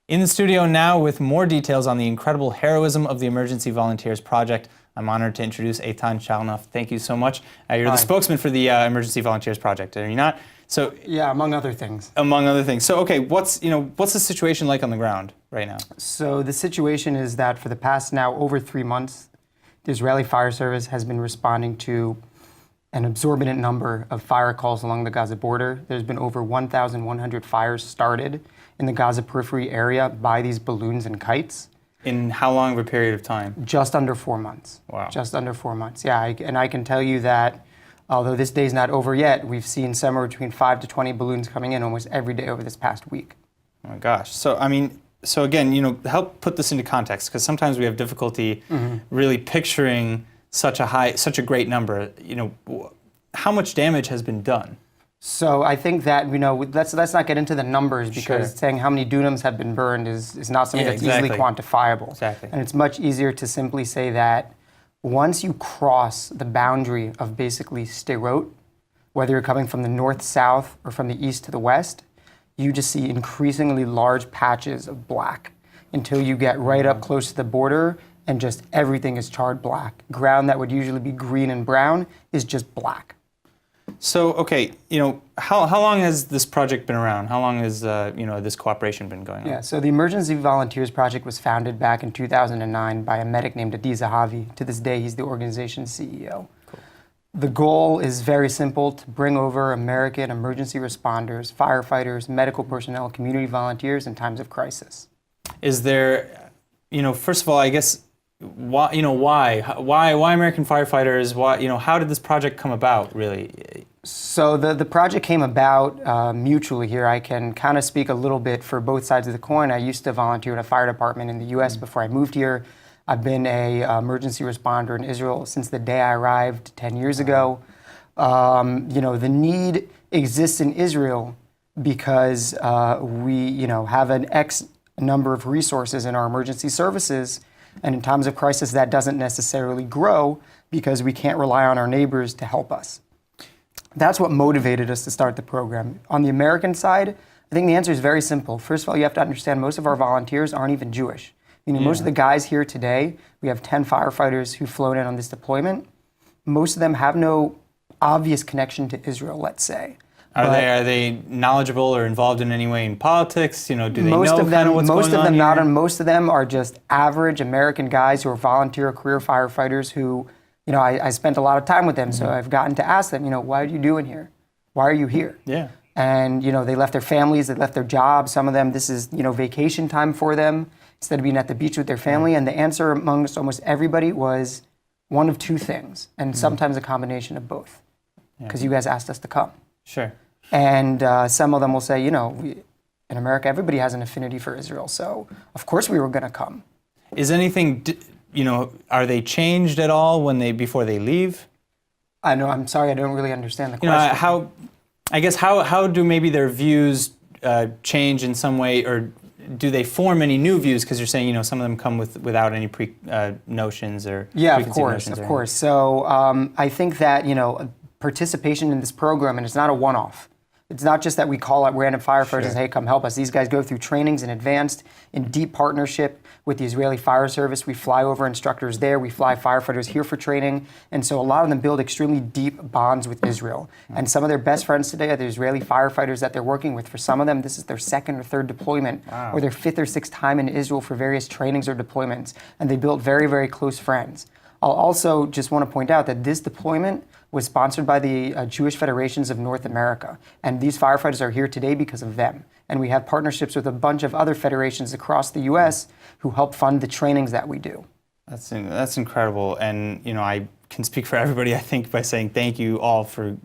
In the studio now with more details on the incredible heroism of the Emergency Volunteers Project, I'm honored to introduce Eitan Charnoff. Thank you so much. You're the spokesman for the Emergency Volunteers Project, are you not? So yeah, among other things. Among other things. So okay, what's the situation like on the ground right now? So the situation is that for the past now over 3 months, the Israeli Fire Service has been responding to an exorbitant number of fire calls along the Gaza border. There's been over 1,100 fires started in the Gaza periphery area by these balloons and kites. In how long of a period of time? Just under 4 months. Wow. Just under 4 months, yeah. And I can tell you that although this day's not over yet, we've seen somewhere between 5 to 20 balloons coming in almost every day over this past week. Oh my gosh. So, so again, help put this into context, because sometimes we have difficulty really picturing such a great number. How much damage has been done? So I think that, let's not get into the numbers, because saying how many dunams have been burned is not something that's easily quantifiable. Exactly. And it's much easier to simply say that once you cross the boundary of basically Sderot, whether you're coming from the north-south or from the east to the west, you just see increasingly large patches of black until you get right up close to the border and just everything is charred black. Ground that would usually be green and brown is just black. So, okay, how long has this project been around? How long has this cooperation been going on? Yeah, so the Emergency Volunteers Project was founded back in 2009 by a medic named Adi Zahavi. To this day, he's the organization's CEO. Cool. The goal is very simple: to bring over American emergency responders, firefighters, medical personnel, community volunteers in times of crisis. Is there, first of all, I guess, why American firefighters? Why, how did this project come about, really? So the project came about mutually here. I can kind of speak a little bit for both sides of the coin. I used to volunteer in a fire department in the U.S. before I moved here. I've been an emergency responder in Israel since the day I arrived 10 years ago. The need exists in Israel because we have an X number of resources in our emergency services. And in times of crisis, that doesn't necessarily grow because we can't rely on our neighbors to help us. That's what motivated us to start the program. On the American side, I think the answer is very simple. First of all, you have to understand most of our volunteers aren't even Jewish. Most of the guys here today, we have 10 firefighters who've flown in on this deployment. Most of them have no obvious connection to Israel, let's say. Are they knowledgeable or involved in any way in politics? Do they know what's going on here? Most of them are just average American guys who are volunteer career firefighters who, I spent a lot of time with them, so I've gotten to ask them, what are you doing here? Why are you here? Yeah. And, they left their families, they left their jobs. Some of them, this is, vacation time for them instead of being at the beach with their family. And the answer amongst almost everybody was one of two things, and sometimes a combination of both, because you guys asked us to come. Sure. And some of them will say, in America, everybody has an affinity for Israel, so of course we were going to come. Is anything, are they changed at all before they leave? I know, I'm sorry, I don't really understand the question. How do maybe their views change in some way, or do they form any new views? Because you're saying, some of them come without any notions or preconceived notions. Of course. So I think that, participation in this program, and it's not a one-off. It's not just that we call out random firefighters and say, hey, come help us. These guys go through trainings in advance in deep partnership with the Israeli Fire Service. We fly over instructors there. We fly firefighters here for training. And so a lot of them build extremely deep bonds with Israel. And some of their best friends today are the Israeli firefighters that they're working with. For some of them, this is their second or third deployment, or their fifth or sixth time in Israel for various trainings or deployments. And they built very, very close friends. I'll also just want to point out that this deployment was sponsored by the Jewish Federations of North America. And these firefighters are here today because of them. And we have partnerships with a bunch of other federations across the U.S. who help fund the trainings that we do. That's incredible. And, I can speak for everybody, I think, by saying thank you all for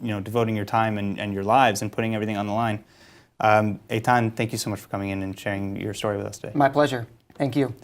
devoting your time and your lives and putting everything on the line. Eitan, thank you so much for coming in and sharing your story with us today. My pleasure. Thank you.